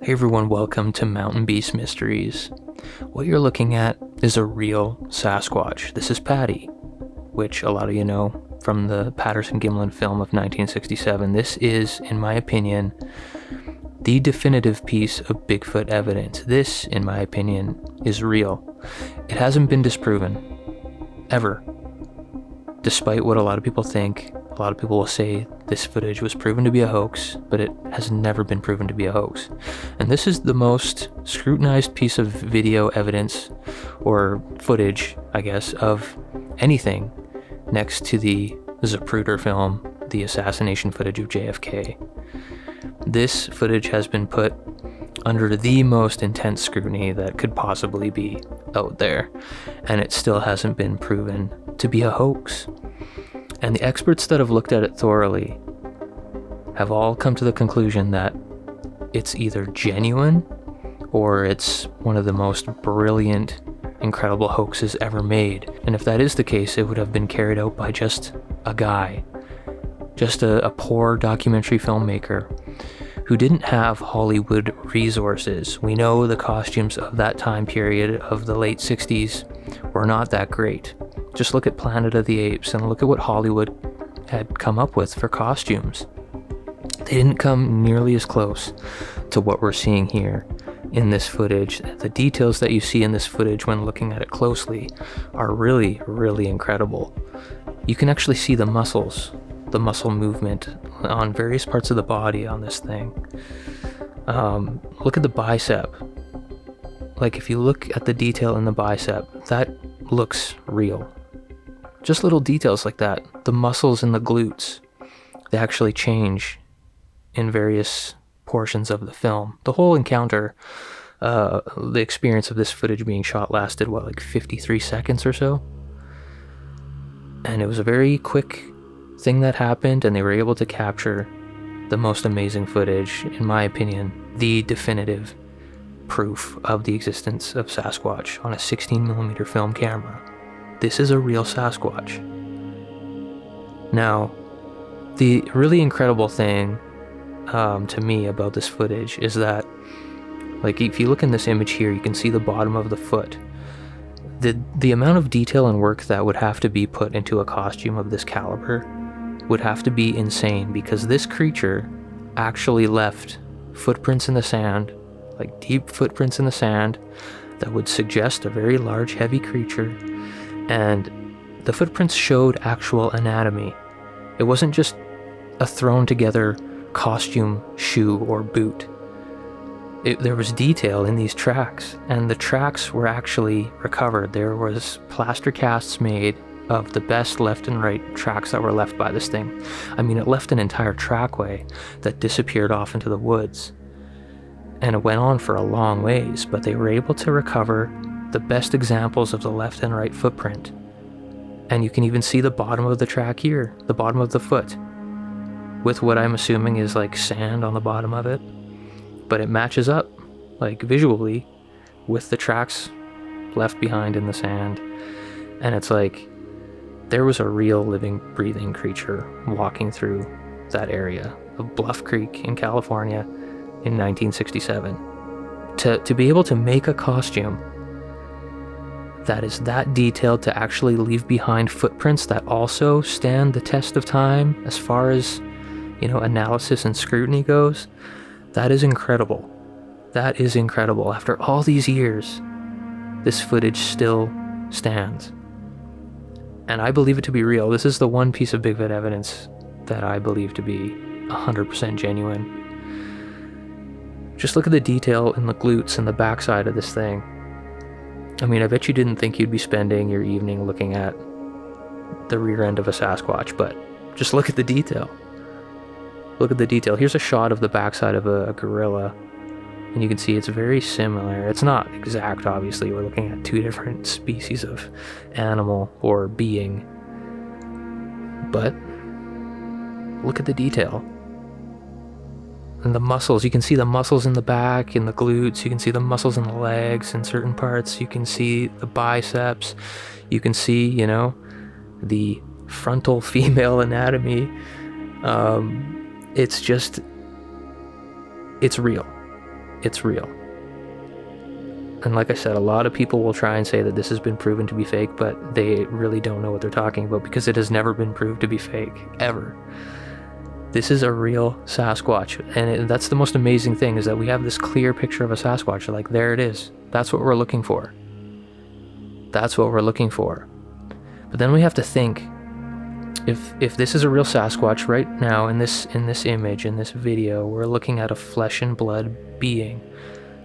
Hey everyone, welcome to Mountain Beast Mysteries. What you're looking at is a real Sasquatch. This is Patty, which a lot of you know from the Patterson Gimlin film of 1967. This is, in my opinion, the definitive piece of Bigfoot evidence. This, in my opinion, is real. It hasn't been disproven, ever. Despite what a lot of people think, a lot of people will say this footage was proven to be a hoax, but it has never been proven to be a hoax. And this is the most scrutinized piece of video evidence, or footage, I guess, of anything next to the Zapruder film, the assassination footage of JFK. This footage has been put under the most intense scrutiny that could possibly be out there, and it still hasn't been proven to be a hoax. And the experts that have looked at it thoroughly have all come to the conclusion that it's either genuine or it's one of the most brilliant, incredible hoaxes ever made. And if that is the case, it would have been carried out by just a guy, just a poor documentary filmmaker who didn't have Hollywood resources. We know the costumes of that time period of the late 60s were not that great. Just look at Planet of the Apes and look at what Hollywood had come up with for costumes. They didn't come nearly as close to what we're seeing here in this footage. The details that you see in this footage when looking at it closely are really, really incredible. You can actually see the muscles, the muscle movement on various parts of the body on this thing. Look at the bicep. Like, if you look at the detail in the bicep, that looks real. Just little details like that. The muscles in the glutes, they actually change in various portions of the film. The whole encounter, the experience of this footage being shot lasted, like 53 seconds or so? And it was a very quick thing that happened, and they were able to capture the most amazing footage, in my opinion, the definitive proof of the existence of Sasquatch on a 16mm film camera. This is a real Sasquatch. Now, the really incredible thing to me about this footage is that, like, if you look in this image here, you can see the bottom of the foot. The amount of detail and work that would have to be put into a costume of this caliber would have to be insane, because this creature actually left footprints in the sand, like deep footprints in the sand, that would suggest a very large, heavy creature. And the footprints showed actual anatomy. It wasn't just a thrown together costume, shoe, or boot. There was detail in these tracks, and the tracks were actually recovered. There was plaster casts made of the best left and right tracks that were left by this thing. I mean, it left an entire trackway that disappeared off into the woods. And it went on for a long ways, but they were able to recover the best examples of the left and right footprint. And you can even see the bottom of the track here, the bottom of the foot, with what I'm assuming is like sand on the bottom of it. But it matches up, like visually, with the tracks left behind in the sand. And it's like, there was a real living, breathing creature walking through that area of Bluff Creek in California in 1967. To be able to make a costume that is that detailed, to actually leave behind footprints that also stand the test of time as far as, analysis and scrutiny goes, that is incredible. That is incredible. After all these years, this footage still stands. And I believe it to be real. This is the one piece of Bigfoot evidence that I believe to be 100% genuine. Just look at the detail in the glutes and the backside of this thing. I mean, I bet you didn't think you'd be spending your evening looking at the rear end of a Sasquatch, but just look at the detail. Look at the detail. Here's a shot of the backside of a gorilla, and you can see it's very similar. It's not exact, obviously. We're looking at two different species of animal or being. But look at the detail. And the muscles, you can see the muscles in the back, in the glutes, you can see the muscles in the legs in certain parts, you can see the biceps, you can see, the frontal female anatomy. It's real. it's real. And like I said, a lot of people will try and say that this has been proven to be fake, but they really don't know what they're talking about because it has never been proved to be fake, ever. This is a real Sasquatch, and that's the most amazing thing, is that we have this clear picture of a Sasquatch. Like, there it is. That's what we're looking for. That's what we're looking for. But then we have to think, if this is a real Sasquatch right now, in this image, in this video, we're looking at a flesh and blood being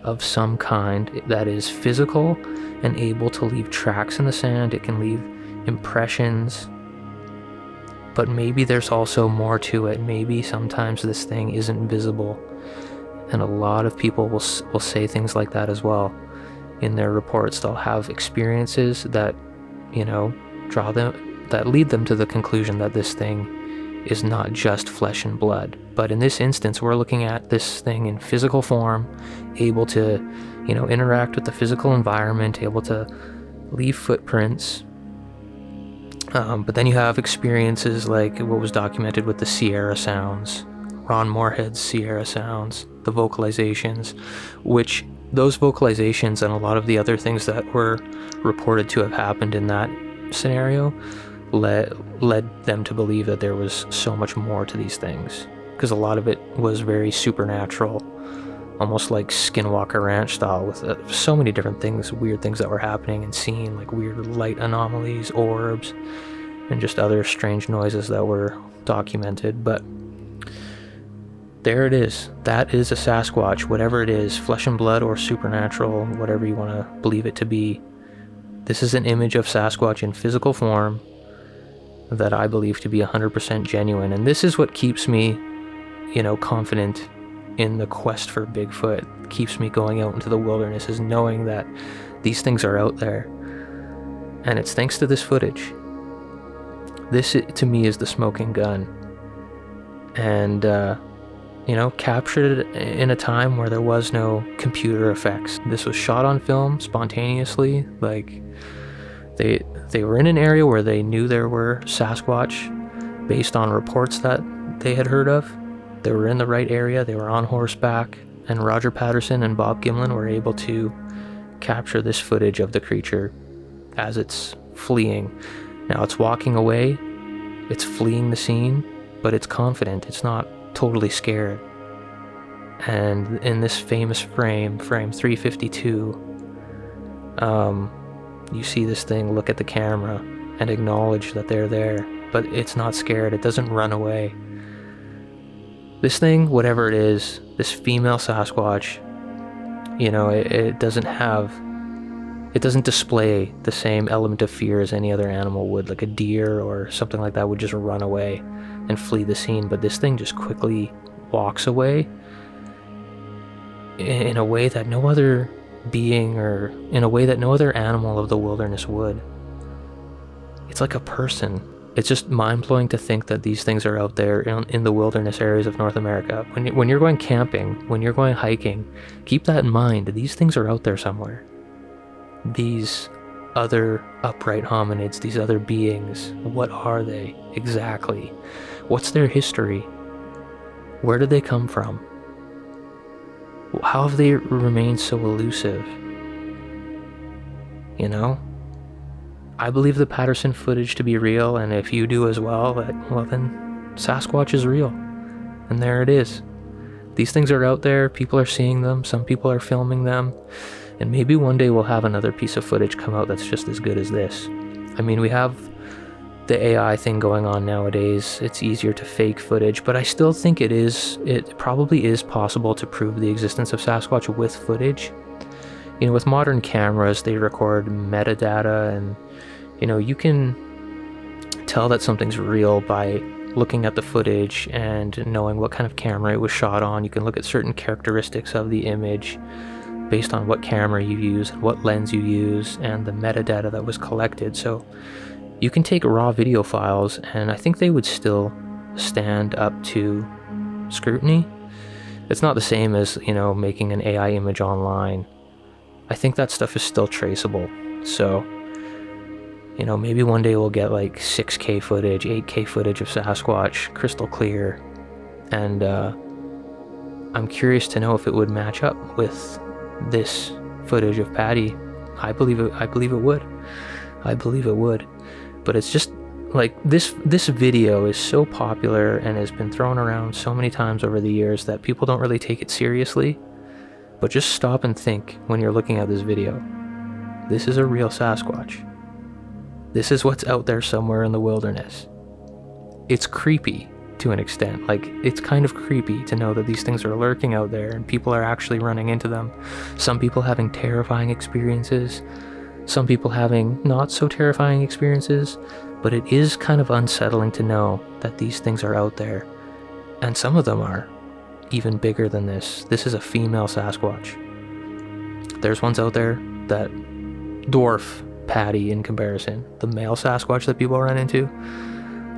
of some kind that is physical and able to leave tracks in the sand. It can leave impressions. But maybe there's also more to it. Maybe sometimes this thing isn't visible. And a lot of people will say things like that as well in their reports. They'll have experiences that, that lead them to the conclusion that this thing is not just flesh and blood. But in this instance, we're looking at this thing in physical form, able to, interact with the physical environment, able to leave footprints. But then you have experiences like what was documented with the Sierra sounds, Ron Moorhead's Sierra sounds, the vocalizations, which those vocalizations and a lot of the other things that were reported to have happened in that scenario led them to believe that there was so much more to these things, because a lot of it was very supernatural, almost like Skinwalker Ranch style, with so many different things, weird things that were happening and seen, like weird light anomalies, orbs, and just other strange noises that were documented. But there it is. That is a Sasquatch, whatever it is, flesh and blood or supernatural, whatever you want to believe it to be. This is an image of Sasquatch in physical form that I believe to be 100% genuine. And this is what keeps me, confident in the quest for Bigfoot, keeps me going out into the wilderness, is knowing that these things are out there. And it's thanks to this footage. This, to me, is the smoking gun. And, captured in a time where there was no computer effects. This was shot on film spontaneously. Like, they were in an area where they knew there were Sasquatch based on reports that they had heard of. They were in the right area, they were on horseback, and Roger Patterson and Bob Gimlin were able to capture this footage of the creature as it's fleeing. Now it's walking away, it's fleeing the scene, but it's confident, it's not totally scared. And in this famous frame 352, you see this thing look at the camera and acknowledge that they're there, but it's not scared, it doesn't run away. This thing, whatever it is, this female Sasquatch, it doesn't display the same element of fear as any other animal would, like a deer or something like that would just run away and flee the scene. But this thing just quickly walks away in a way that no other being, or in a way that no other animal of the wilderness would. It's like a person. It's just mind-blowing to think that these things are out there in the wilderness areas of North America. When you're going camping, when you're going hiking, keep that in mind. These things are out there somewhere. These other upright hominids, these other beings, what are they exactly? What's their history? Where did they come from? How have they remained so elusive? I believe the Patterson footage to be real, and if you do as well, then Sasquatch is real. And there it is. These things are out there, people are seeing them, some people are filming them, and maybe one day we'll have another piece of footage come out that's just as good as this. I mean, we have the AI thing going on nowadays. It's easier to fake footage, but I still think it probably is possible to prove the existence of Sasquatch with footage. With modern cameras, they record metadata, and you can tell that something's real by looking at the footage and knowing what kind of camera it was shot on. You can look at certain characteristics of the image based on what camera you use and what lens you use and the metadata that was collected. So you can take raw video files, and I think they would still stand up to scrutiny. It's not the same as, making an AI image online. I think that stuff is still traceable. So, maybe one day we'll get like 6K footage, 8K footage of Sasquatch, crystal clear, and I'm curious to know if it would match up with this footage of Patty. I believe it would. I believe it would. But it's just like this video is so popular and has been thrown around so many times over the years that people don't really take it seriously. But just stop and think when you're looking at this video. This is a real Sasquatch. This is what's out there somewhere in the wilderness. It's creepy to an extent. Like, it's kind of creepy to know that these things are lurking out there and people are actually running into them. Some people having terrifying experiences, some people having not so terrifying experiences, but it is kind of unsettling to know that these things are out there. And some of them are even bigger than this. This is a female Sasquatch. There's ones out there that dwarf Patty in comparison. The male Sasquatch that people run into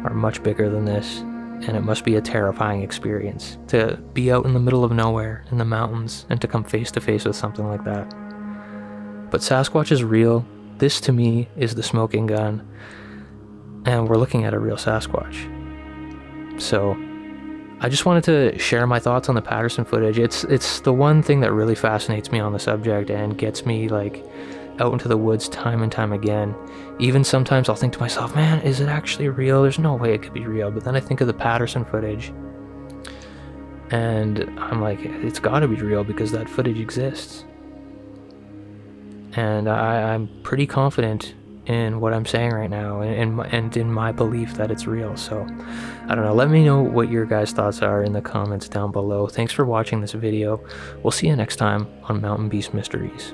are much bigger than this, and it must be a terrifying experience to be out in the middle of nowhere in the mountains and to come face to face with something like that. But Sasquatch is real. This to me is the smoking gun, and we're looking at a real Sasquatch. So I just wanted to share my thoughts on the Patterson footage. It's the one thing that really fascinates me on the subject and gets me like out into the woods time and time again. Even sometimes I'll think to myself, man, is it actually real? There's no way it could be real. But then I think of the Patterson footage and I'm like, it's gotta be real because that footage exists. And I'm pretty confident in what I'm saying right now and in my belief that it's real. So I don't know, let me know what your guys' thoughts are in the comments down below. Thanks for watching this video. We'll see you next time on Mountain Beast Mysteries.